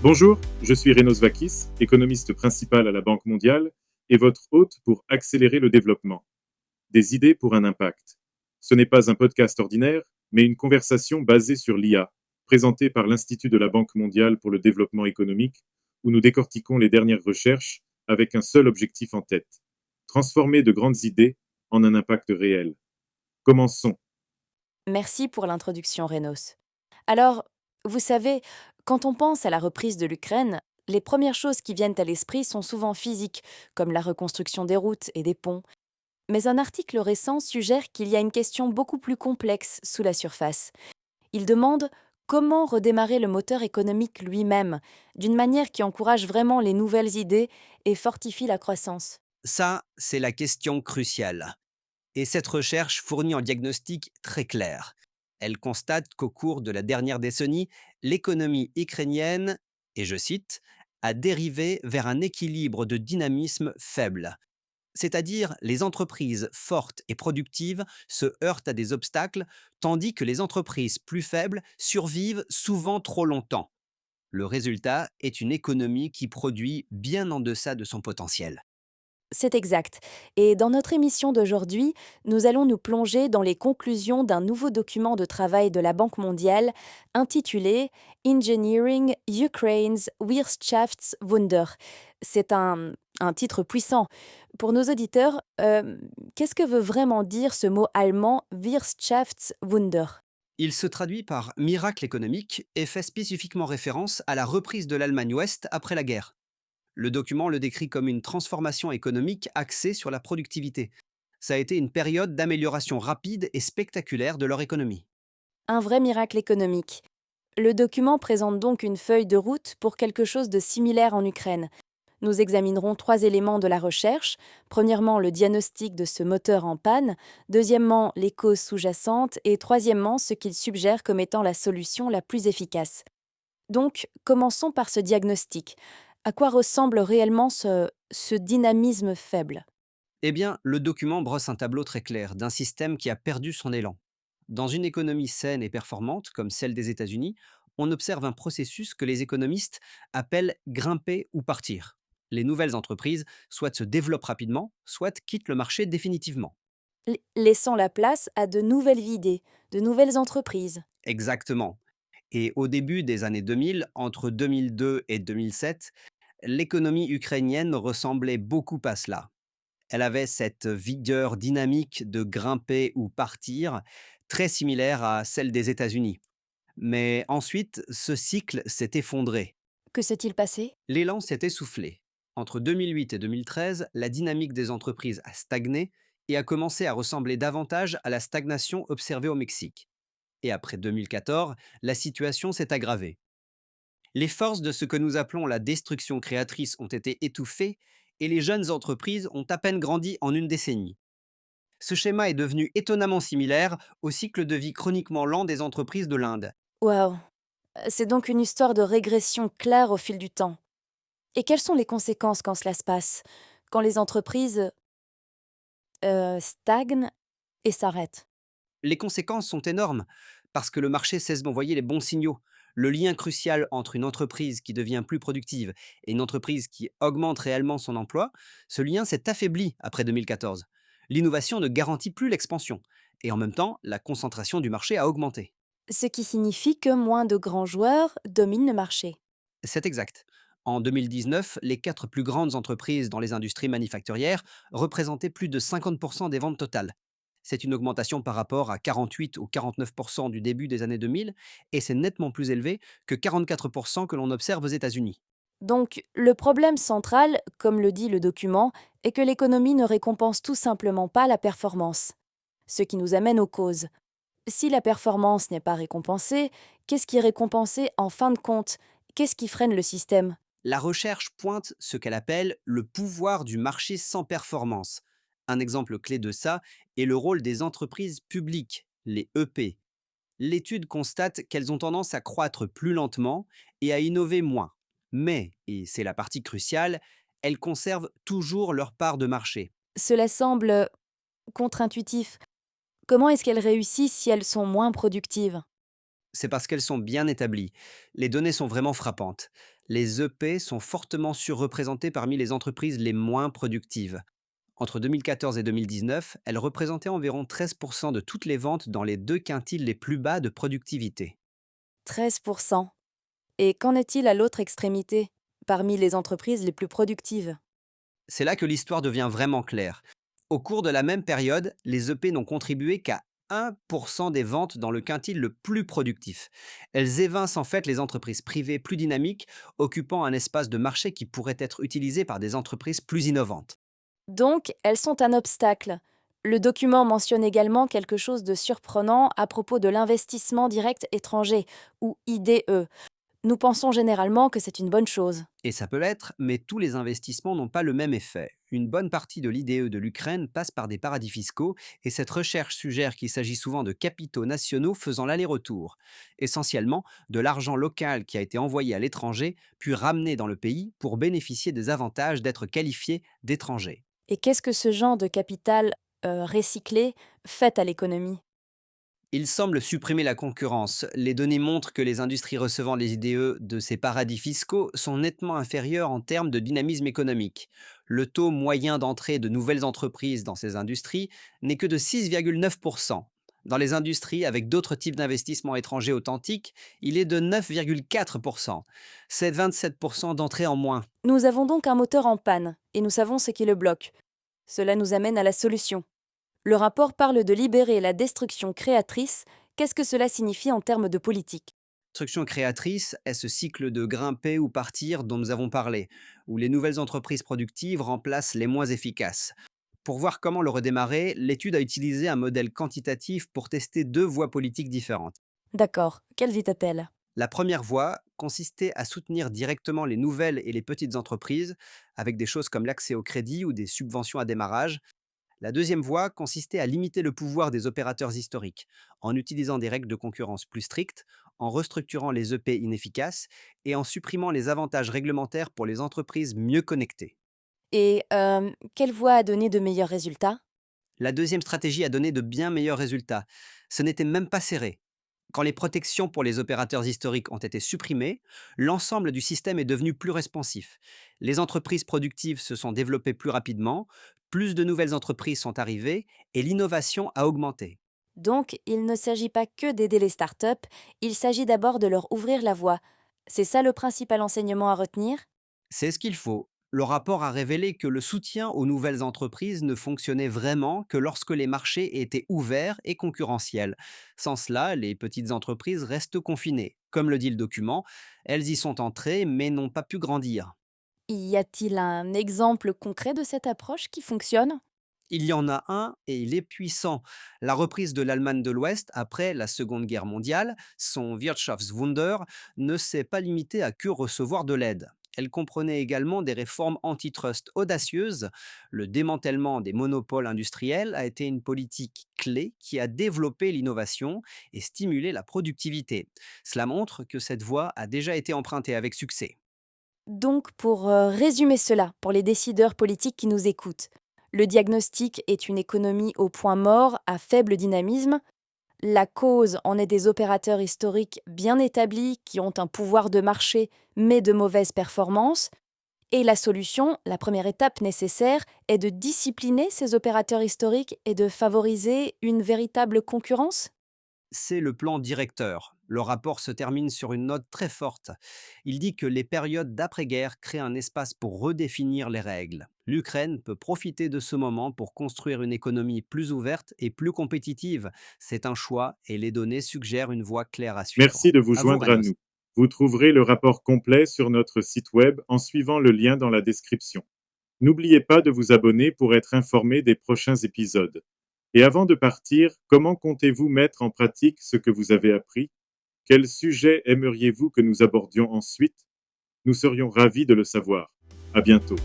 Bonjour, je suis Renos Vakis, économiste principal à la Banque mondiale et votre hôte pour accélérer le développement. Des idées pour un impact. Ce n'est pas un podcast ordinaire, mais une conversation basée sur l'IA, présentée par l'Institut de la Banque mondiale pour le développement économique, où nous décortiquons les dernières recherches avec un seul objectif en tête: transformer de grandes idées en un impact réel. Commençons. Merci pour l'introduction, Renos. Alors, vous savez, quand on pense à la reprise de l'Ukraine, les premières choses qui viennent à l'esprit sont souvent physiques, comme la reconstruction des routes et des ponts. Mais un article récent suggère qu'il y a une question beaucoup plus complexe sous la surface. Il demande comment redémarrer le moteur économique lui-même, d'une manière qui encourage vraiment les nouvelles idées et fortifie la croissance. Ça, c'est la question cruciale. Et cette recherche fournit un diagnostic très clair. Elle constate qu'au cours de la dernière décennie, l'économie ukrainienne, et je cite, a dérivé vers un équilibre de dynamisme faible. C'est-à-dire les entreprises fortes et productives se heurtent à des obstacles, tandis que les entreprises plus faibles survivent souvent trop longtemps. Le résultat est une économie qui produit bien en deçà de son potentiel. C'est exact. Et dans notre émission d'aujourd'hui, nous allons nous plonger dans les conclusions d'un nouveau document de travail de la Banque mondiale intitulé Engineering Ukraine's Wirtschaftswunder. C'est un titre puissant. Pour nos auditeurs, qu'est-ce que veut vraiment dire ce mot allemand Wirtschaftswunder? Il se traduit par miracle économique et fait spécifiquement référence à la reprise de l'Allemagne ouest après la guerre. Le document le décrit comme une transformation économique axée sur la productivité. Ça a été une période d'amélioration rapide et spectaculaire de leur économie. Un vrai miracle économique. Le document présente donc une feuille de route pour quelque chose de similaire en Ukraine. Nous examinerons trois éléments de la recherche. Premièrement, le diagnostic de ce moteur en panne. Deuxièmement, les causes sous-jacentes. Et troisièmement, ce qu'il suggère comme étant la solution la plus efficace. Donc, commençons par ce diagnostic. À quoi ressemble réellement ce dynamisme faible? Eh bien, le document brosse un tableau très clair d'un système qui a perdu son élan. Dans une économie saine et performante, comme celle des États-Unis, on observe un processus que les économistes appellent grimper ou partir. Les nouvelles entreprises soit se développent rapidement, soit quittent le marché définitivement. Laissant la place à de nouvelles idées, de nouvelles entreprises. Exactement. Et au début des années 2000, entre 2002 et 2007, l'économie ukrainienne ressemblait beaucoup à cela. Elle avait cette vigueur dynamique de grimper ou partir, très similaire à celle des États-Unis. Mais ensuite, ce cycle s'est effondré. Que s'est-il passé? L'élan s'est essoufflé. Entre 2008 et 2013, la dynamique des entreprises a stagné et a commencé à ressembler davantage à la stagnation observée au Mexique. Et après 2014, la situation s'est aggravée. Les forces de ce que nous appelons la destruction créatrice ont été étouffées et les jeunes entreprises ont à peine grandi en une décennie. Ce schéma est devenu étonnamment similaire au cycle de vie chroniquement lent des entreprises de l'Inde. Waouh! C'est donc une histoire de régression claire au fil du temps. Et quelles sont les conséquences quand cela se passe? Quand les entreprises, stagnent et s'arrêtent? Les conséquences sont énormes parce que le marché cesse d'envoyer les bons signaux. Le lien crucial entre une entreprise qui devient plus productive et une entreprise qui augmente réellement son emploi, ce lien s'est affaibli après 2014. L'innovation ne garantit plus l'expansion et en même temps, la concentration du marché a augmenté. Ce qui signifie que moins de grands joueurs dominent le marché. C'est exact. En 2019, les quatre plus grandes entreprises dans les industries manufacturières représentaient plus de 50% des ventes totales. C'est une augmentation par rapport à 48 ou 49% du début des années 2000 et c'est nettement plus élevé que 44% que l'on observe aux États-Unis. Donc, le problème central, comme le dit le document, est que l'économie ne récompense tout simplement pas la performance. Ce qui nous amène aux causes. Si la performance n'est pas récompensée, qu'est-ce qui est récompensé en fin de compte? Qu'est-ce qui freine le système? La recherche pointe ce qu'elle appelle le pouvoir du marché sans performance. Un exemple clé de ça est le rôle des entreprises publiques, les EP. L'étude constate qu'elles ont tendance à croître plus lentement et à innover moins. Mais, et c'est la partie cruciale, elles conservent toujours leur part de marché. Cela semble contre-intuitif. Comment est-ce qu'elles réussissent si elles sont moins productives? C'est parce qu'elles sont bien établies. Les données sont vraiment frappantes. Les EP sont fortement surreprésentés parmi les entreprises les moins productives. Entre 2014 et 2019, elles représentaient environ 13% de toutes les ventes dans les deux quintiles les plus bas de productivité. 13%. Et qu'en est-il à l'autre extrémité, parmi les entreprises les plus productives? C'est là que l'histoire devient vraiment claire. Au cours de la même période, les EP n'ont contribué qu'à 1% des ventes dans le quintile le plus productif. Elles évincent en fait les entreprises privées plus dynamiques, occupant un espace de marché qui pourrait être utilisé par des entreprises plus innovantes. Donc, elles sont un obstacle. Le document mentionne également quelque chose de surprenant à propos de l'investissement direct étranger, ou IDE. Nous pensons généralement que c'est une bonne chose. Et ça peut l'être, mais tous les investissements n'ont pas le même effet. Une bonne partie de l'IDE de l'Ukraine passe par des paradis fiscaux, et cette recherche suggère qu'il s'agit souvent de capitaux nationaux faisant l'aller-retour. Essentiellement, de l'argent local qui a été envoyé à l'étranger, puis ramené dans le pays pour bénéficier des avantages d'être qualifié d'étranger. Et qu'est-ce que ce genre de capital recyclé fait à l'économie? Il semble supprimer la concurrence. Les données montrent que les industries recevant les IDE de ces paradis fiscaux sont nettement inférieures en termes de dynamisme économique. Le taux moyen d'entrée de nouvelles entreprises dans ces industries n'est que de 6,9%. Dans les industries avec d'autres types d'investissements étrangers authentiques, il est de 9,4%. C'est 27% d'entrée en moins. Nous avons donc un moteur en panne, et nous savons ce qui le bloque. Cela nous amène à la solution. Le rapport parle de libérer la destruction créatrice. Qu'est-ce que cela signifie en termes de politique? Construction créatrice est ce cycle de grimper ou partir dont nous avons parlé, où les nouvelles entreprises productives remplacent les moins efficaces. Pour voir comment le redémarrer, l'étude a utilisé un modèle quantitatif pour tester deux voies politiques différentes. D'accord, quelle vie t'appelle? La première voie consistait à soutenir directement les nouvelles et les petites entreprises, avec des choses comme l'accès au crédit ou des subventions à démarrage. La deuxième voie consistait à limiter le pouvoir des opérateurs historiques, en utilisant des règles de concurrence plus strictes, en restructurant les EP inefficaces et en supprimant les avantages réglementaires pour les entreprises mieux connectées. Et quelle voie a donné de meilleurs résultats? La deuxième stratégie a donné de bien meilleurs résultats. Ce n'était même pas serré. Quand les protections pour les opérateurs historiques ont été supprimées, l'ensemble du système est devenu plus responsif. Les entreprises productives se sont développées plus rapidement, plus de nouvelles entreprises sont arrivées et l'innovation a augmenté. Donc, il ne s'agit pas que d'aider les startups, il s'agit d'abord de leur ouvrir la voie. C'est ça le principal enseignement à retenir? C'est ce qu'il faut. Le rapport a révélé que le soutien aux nouvelles entreprises ne fonctionnait vraiment que lorsque les marchés étaient ouverts et concurrentiels. Sans cela, les petites entreprises restent confinées. Comme le dit le document, elles y sont entrées mais n'ont pas pu grandir. Y a-t-il un exemple concret de cette approche qui fonctionne? Il y en a un et il est puissant. La reprise de l'Allemagne de l'Ouest après la Seconde Guerre mondiale, son Wirtschaftswunder, ne s'est pas limitée à que recevoir de l'aide. Elle comprenait également des réformes antitrust audacieuses. Le démantèlement des monopoles industriels a été une politique clé qui a développé l'innovation et stimulé la productivité. Cela montre que cette voie a déjà été empruntée avec succès. Donc, pour résumer cela, pour les décideurs politiques qui nous écoutent, le diagnostic est une économie au point mort, à faible dynamisme. La cause en est des opérateurs historiques bien établis qui ont un pouvoir de marché mais de mauvaise performance. Et la solution, la première étape nécessaire, est de discipliner ces opérateurs historiques et de favoriser une véritable concurrence? C'est le plan directeur. Le rapport se termine sur une note très forte. Il dit que les périodes d'après-guerre créent un espace pour redéfinir les règles. L'Ukraine peut profiter de ce moment pour construire une économie plus ouverte et plus compétitive. C'est un choix et les données suggèrent une voie claire à suivre. Merci de vous À vous, joindre à Renos. nous. Vous trouverez le rapport complet sur notre site web en suivant le lien dans la description. N'oubliez pas de vous abonner pour être informé des prochains épisodes. Et avant de partir, comment comptez-vous mettre en pratique ce que vous avez appris? Quel sujet aimeriez-vous que nous abordions ensuite? Nous serions ravis de le savoir. À bientôt.